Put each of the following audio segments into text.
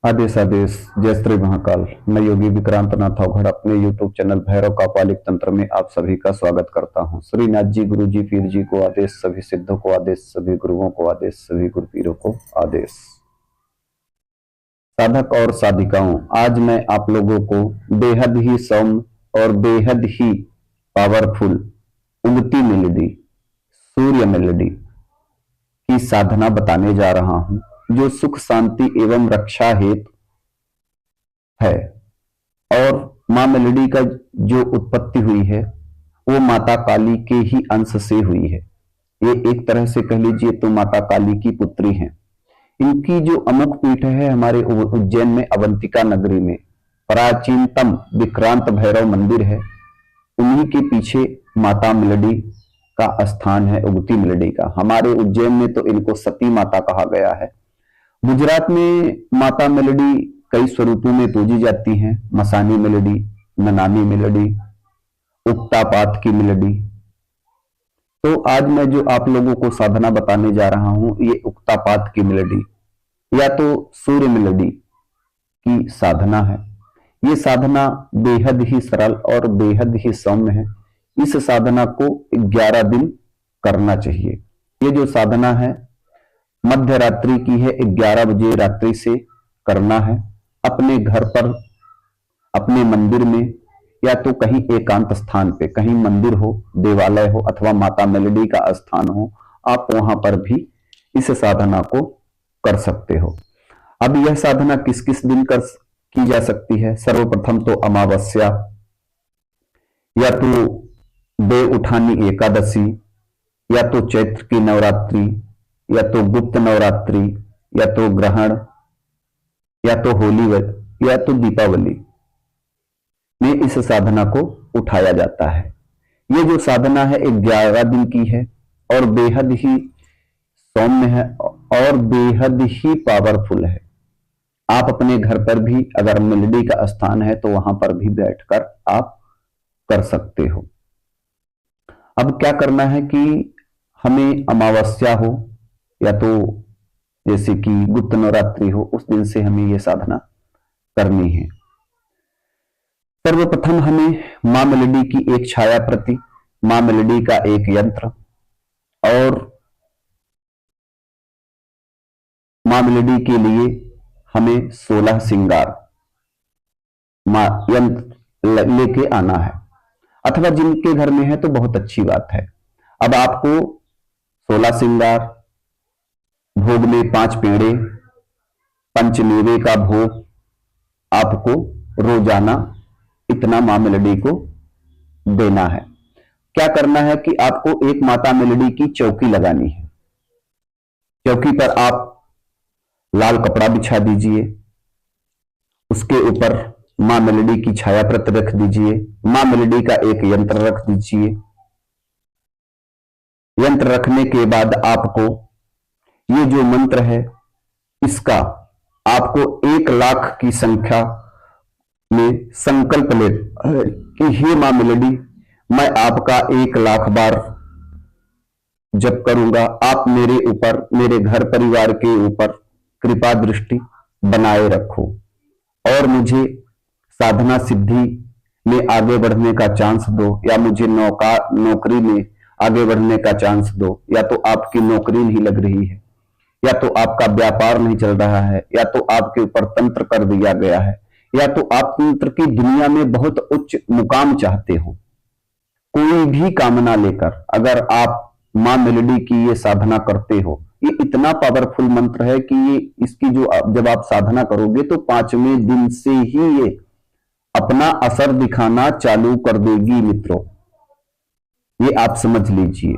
आदेश आदेश। जय श्री महाकाल। मैं योगी विक्रांत नाथौघड़ अपने YouTube चैनल भैरव कापालिक तंत्र में आप सभी का स्वागत करता हूं। श्रीनाथ जी, गुरु जी, पीर जी को आदेश, सभी सिद्धों को आदेश, सभी गुरुओं को आदेश, सभी गुरु पीरों को आदेश। साधक और साधिकाओं, आज मैं आप लोगों को बेहद ही सौम्य और बेहद ही पावरफुल उगती मेलेडी, सूर्य मेलेडी की साधना बताने जा रहा हूं, जो सुख शांति एवं रक्षा हेतु है। और मां मेलेडी का जो उत्पत्ति हुई है वो माता काली के ही अंश से हुई है। ये एक तरह से कह लीजिए तो माता काली की पुत्री हैं। इनकी जो अमुक पीठ है हमारे उज्जैन में अवंतिका नगरी में प्राचीनतम विक्रांत भैरव मंदिर है। उन्हीं के पीछे माता मेलेडी का स्थान है, उगती मेलेडी का। हमारे उज्जैन में तो इनको सती माता कहा गया है। गुजरात में माता मेलेडी कई स्वरूपों में पूजी जाती हैं। मसानी मेलेडी, ननानी मेलेडी, उक्तापात की मेलेडी। तो आज मैं जो आप लोगों को साधना बताने जा रहा हूं, ये उक्तापात की मेलेडी या तो सूर्य मेलेडी की साधना है। ये साधना बेहद ही सरल और बेहद ही सौम्य है। इस साधना को 11 दिन करना चाहिए। ये जो साधना है मध्य रात्रि की है, 11 बजे रात्रि से करना है। अपने घर पर, अपने मंदिर में या तो कहीं एकांत स्थान पे, कहीं मंदिर हो, देवालय हो अथवा माता मेलेडी का स्थान हो, आप वहां पर भी इस साधना को कर सकते हो। अब यह साधना किस किस दिन की जा सकती है? सर्वप्रथम तो अमावस्या, या तो देव उठानी एकादशी, या तो चैत्र की नवरात्रि, या तो गुप्त नवरात्रि, या तो ग्रहण, या तो होली, या तो दीपावली में इस साधना को उठाया जाता है। ये जो साधना है 11 दिन की है और बेहद ही सौम्य है और बेहद ही पावरफुल है। आप अपने घर पर भी अगर मेलेडी का स्थान है तो वहां पर भी बैठकर आप कर सकते हो। अब क्या करना है कि हमें अमावस्या हो या तो जैसे कि गुप्त नवरात्रि हो, उस दिन से हमें यह साधना करनी है। सर्वप्रथम हमें मां मेलेडी की एक छाया प्रति, मां मेलेडी का एक यंत्र और मां मेलेडी के लिए हमें 16 श्रृंगार मां यंत्र लेके आना है। अथवा जिनके घर में है तो बहुत अच्छी बात है। अब आपको 16 श्रृंगार, भोग में 5 पेड़े, पंचमेवे का भोग आपको रोजाना इतना मां मेलेडी को देना है। क्या करना है कि आपको एक माता मेलेडी की चौकी लगानी है। चौकी पर आप लाल कपड़ा बिछा दीजिए, उसके ऊपर मां मेलेडी की छाया प्रत रख दीजिए, मां मेलेडी का एक यंत्र रख दीजिए। यंत्र रखने के बाद आपको ये जो मंत्र है इसका आपको 1 लाख की संख्या में संकल्प ले कि हे मां मेलेडी, मैं आपका 1 लाख बार जप करूंगा। आप मेरे ऊपर, मेरे घर परिवार के ऊपर कृपा दृष्टि बनाए रखो और मुझे साधना सिद्धि में आगे बढ़ने का चांस दो, या मुझे नौकरी में आगे बढ़ने का चांस दो, या तो आपकी नौकरी नहीं लग रही है, या तो आपका व्यापार नहीं चल रहा है, या तो आपके ऊपर तंत्र कर दिया गया है, या तो आप तंत्र की दुनिया में बहुत उच्च मुकाम चाहते हो। कोई भी कामना लेकर अगर आप मां मेलेडी की ये साधना करते हो, ये इतना पावरफुल मंत्र है कि ये इसकी जो जब आप साधना करोगे तो 5वें दिन से ही ये अपना असर दिखाना चालू कर देगी मित्रों। ये आप समझ लीजिए।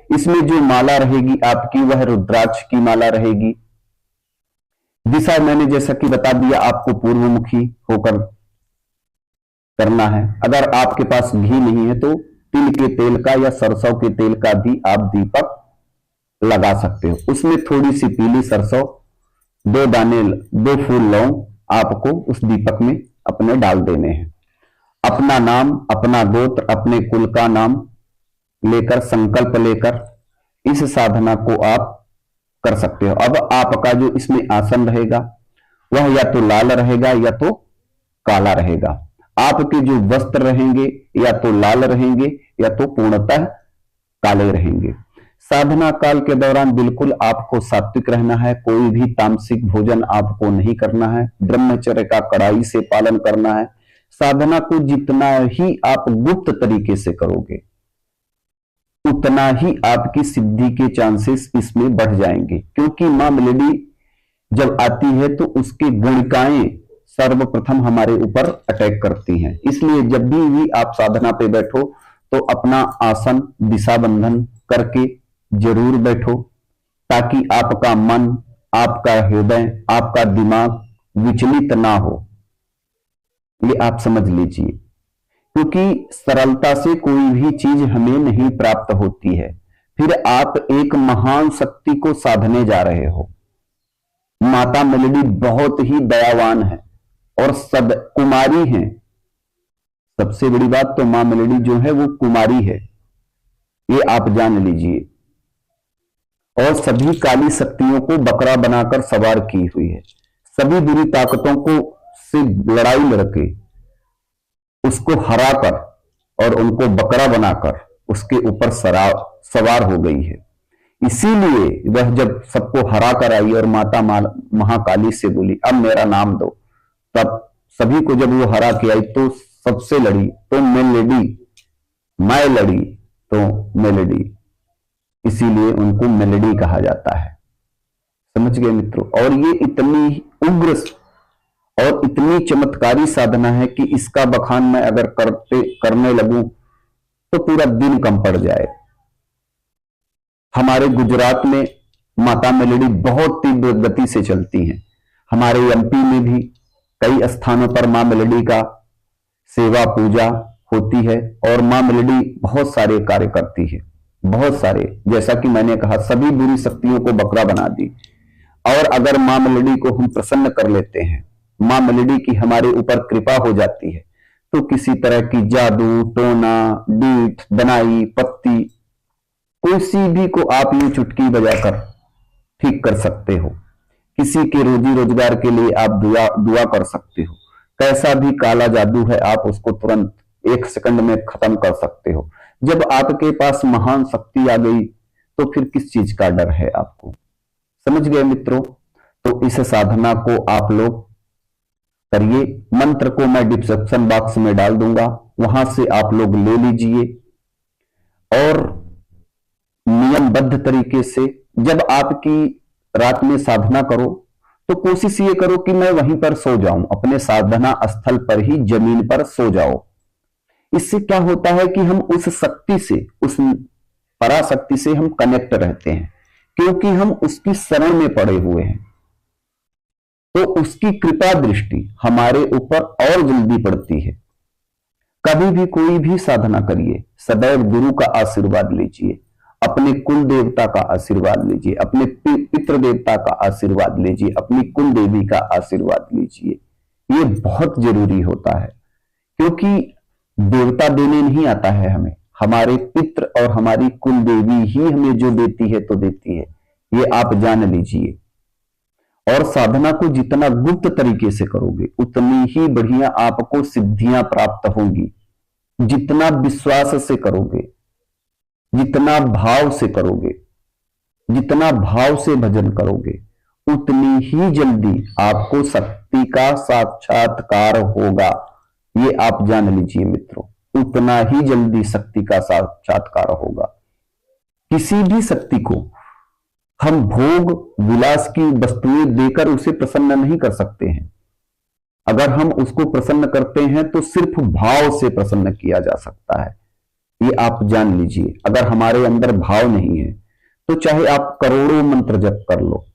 इसमें जो माला रहेगी आपकी वह रुद्राक्ष की माला रहेगी। दिशा मैंने जैसा कि बता दिया आपको पूर्वमुखी होकर करना है। अगर आपके पास घी नहीं है तो तिल के तेल का या सरसों के तेल का भी आप दीपक लगा सकते हो। उसमें थोड़ी सी पीली सरसों, 2 दाने, 2 फूल लौंग आपको उस दीपक में अपने डाल देने हैं। अपना नाम, अपना गोत्र, अपने कुल का नाम लेकर, संकल्प लेकर इस साधना को आप कर सकते हो। अब आपका जो इसमें आसन रहेगा वह या तो लाल रहेगा या तो काला रहेगा। आपके जो वस्त्र रहेंगे या तो लाल रहेंगे या तो पूर्णतः काले रहेंगे। साधना काल के दौरान बिल्कुल आपको सात्विक रहना है, कोई भी तामसिक भोजन आपको नहीं करना है, ब्रह्मचर्य का कड़ाई से पालन करना है। साधना को जितना ही आप गुप्त तरीके से करोगे उतना ही आपकी सिद्धि के चांसेस इसमें बढ़ जाएंगे, क्योंकि मां मेलेडी जब आती है तो उसकी गुणिकाएं सर्वप्रथम हमारे ऊपर अटैक करती हैं। इसलिए जब भी आप साधना पे बैठो तो अपना आसन दिशा बंधन करके जरूर बैठो, ताकि आपका मन, आपका हृदय, आपका दिमाग विचलित ना हो। ये आप समझ लीजिए, क्योंकि सरलता से कोई भी चीज हमें नहीं प्राप्त होती है। फिर आप एक महान शक्ति को साधने जा रहे हो। माता मेलेडी बहुत ही दयावान है और सद कुमारी है। सबसे बड़ी बात तो मां मेलेडी जो है वो कुमारी है, ये आप जान लीजिए। और सभी काली शक्तियों को बकरा बनाकर सवार की हुई है। सभी बुरी ताकतों को से लड़ाई लड़के उसको हराकर और उनको बकरा बनाकर उसके ऊपर सवार हो गई है। इसीलिए वह जब सबको हरा कर आई और माता महाकाली से बोली अब मेरा नाम दो, तब सभी को जब वो हरा के आई तो सबसे लड़ी तो मेलेडी, मैं लड़ी तो मेलेडी, इसीलिए उनको मेलेडी कहा जाता है। समझ गए मित्रों। और ये इतनी उग्र और इतनी चमत्कारी साधना है कि इसका बखान मैं अगर करने लगूं तो पूरा दिन कम पड़ जाए। हमारे गुजरात में माता मेलेडी बहुत तीव्र गति से चलती हैं। हमारे एमपी में भी कई स्थानों पर मां मेलेडी का सेवा पूजा होती है और मां मेलेडी बहुत सारे कार्य करती है, बहुत सारे। जैसा कि मैंने कहा, सभी बुरी शक्तियों को बकरा बना दी। और अगर मां मेलेडी को हम प्रसन्न कर लेते हैं, मां मेलेडी की हमारे ऊपर कृपा हो जाती है, तो किसी तरह की जादू टोना डीठ दनाई पत्ती किसी भी को आप ये चुटकी बजाकर ठीक कर सकते हो। किसी के रोजी रोजगार के लिए आप दुआ कर सकते हो। कैसा भी काला जादू है आप उसको तुरंत 1 सेकंड में खत्म कर सकते हो। जब आपके पास महान शक्ति आ गई तो फिर किस चीज का डर है आपको। समझ गए मित्रों। तो इस साधना को आप लोग करिए। मंत्र को मैं डिस्क्रिप्शन बॉक्स में डाल दूंगा, वहां से आप लोग ले लीजिए। और नियमबद्ध तरीके से जब आपकी रात में साधना करो तो कोशिश ये करो कि मैं वहीं पर सो जाऊं, अपने साधना स्थल पर ही जमीन पर सो जाओ। इससे क्या होता है कि हम उस शक्ति से, उस पराशक्ति से हम कनेक्ट रहते हैं, क्योंकि हम उसकी शरण में पड़े हुए हैं। तो उसकी कृपा दृष्टि हमारे ऊपर और जल्दी पड़ती है। कभी भी कोई भी साधना करिए, सदैव गुरु का आशीर्वाद लीजिए, अपने कुल देवता का आशीर्वाद लीजिए, अपने पितृ देवता का आशीर्वाद लीजिए, अपनी कुल देवी का आशीर्वाद लीजिए। ये बहुत जरूरी होता है, क्योंकि देवता देने नहीं आता है हमें, हमारे पितृ और हमारी कुल देवी ही हमें जो देती है तो देती है। ये आप जान लीजिए। और साधना को जितना गुप्त तरीके से करोगे उतनी ही बढ़िया आपको सिद्धियां प्राप्त होंगी। जितना विश्वास से करोगे, जितना भाव से करोगे, जितना भाव से भजन करोगे, उतनी ही जल्दी आपको शक्ति का साक्षात्कार होगा। ये आप जान लीजिए मित्रों, उतना ही जल्दी शक्ति का साक्षात्कार होगा। किसी भी शक्ति को हम भोग विलास की वस्तुएं देकर उसे प्रसन्न नहीं कर सकते हैं। अगर हम उसको प्रसन्न करते हैं तो सिर्फ भाव से प्रसन्न किया जा सकता है। ये आप जान लीजिए। अगर हमारे अंदर भाव नहीं है तो चाहे आप करोड़ों मंत्र जप कर लो,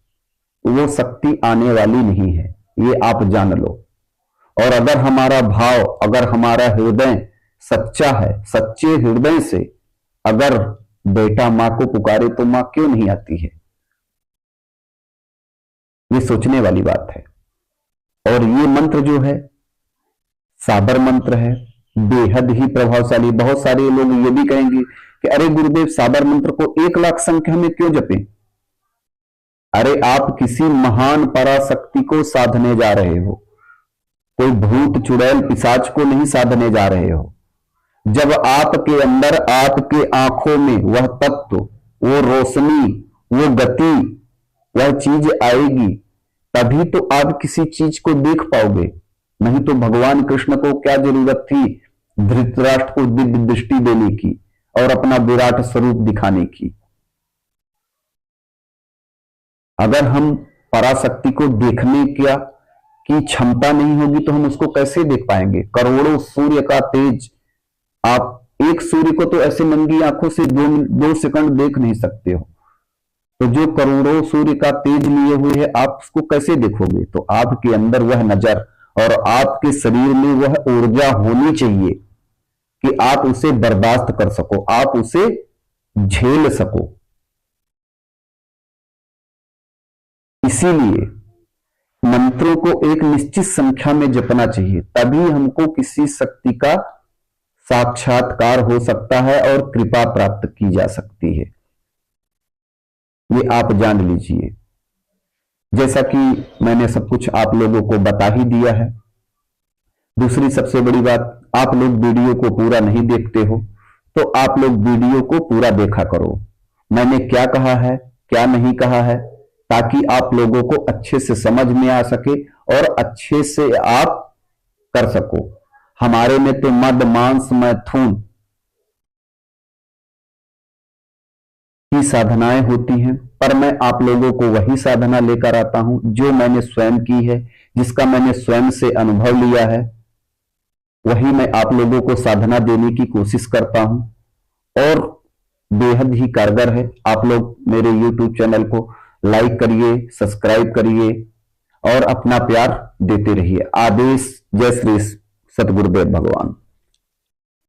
वो शक्ति आने वाली नहीं है। ये आप जान लो। और अगर हमारा भाव, अगर हमारा हृदय सच्चा है, सच्चे हृदय से अगर बेटा मां को पुकारे तो मां क्यों नहीं आती है? ये सोचने वाली बात है। और ये मंत्र जो है साबर मंत्र है, बेहद ही प्रभावशाली। बहुत सारे लोग ये भी कहेंगे कि अरे गुरुदेव, साबर मंत्र को 1 लाख संख्या में क्यों जपें? अरे आप किसी महान पराशक्ति को साधने जा रहे हो, कोई भूत चुड़ैल पिशाच को नहीं साधने जा रहे हो। जब आपके अंदर, आपके आंखों में वह तत्व, वो रोशनी, वो गति, वह चीज आएगी, तभी तो आप किसी चीज को देख पाओगे। नहीं तो भगवान कृष्ण को क्या जरूरत थी धृतराष्ट्र को दिव्य दृष्टि देने की और अपना विराट स्वरूप दिखाने की। अगर हम पराशक्ति को देखने की क्षमता नहीं होगी तो हम उसको कैसे देख पाएंगे। करोड़ों सूर्य का तेज, आप एक सूर्य को तो ऐसे नंगी आंखों से दो सेकंड देख नहीं सकते हो, तो जो करोड़ों सूर्य का तेज लिए हुए है आप उसको कैसे देखोगे। तो आपके अंदर वह नजर और आपके शरीर में वह ऊर्जा होनी चाहिए कि आप उसे बर्दाश्त कर सको, आप उसे झेल सको। इसीलिए मंत्रों को एक निश्चित संख्या में जपना चाहिए, तभी हमको किसी शक्ति का साक्षात्कार हो सकता है और कृपा प्राप्त की जा सकती है। ये आप जान लीजिए। जैसा कि मैंने सब कुछ आप लोगों को बता ही दिया है। दूसरी सबसे बड़ी बात, आप लोग वीडियो को पूरा नहीं देखते हो, तो आप लोग वीडियो को पूरा देखा करो। मैंने क्या कहा है, क्या नहीं कहा है, ताकि आप लोगों को अच्छे से समझ में आ सके और अच्छे से आप कर सको। हमारे में तो मद मांस मैथुन की साधनाएं होती हैं, पर मैं आप लोगों को वही साधना लेकर आता हूं जो मैंने स्वयं की है, जिसका मैंने स्वयं से अनुभव लिया है। वही मैं आप लोगों को साधना देने की कोशिश करता हूं और बेहद ही कारगर है। आप लोग मेरे YouTube चैनल को लाइक करिए, सब्सक्राइब करिए और अपना प्यार देते रहिए। आदेश। जय श्री सतगुरुदेव भगवान।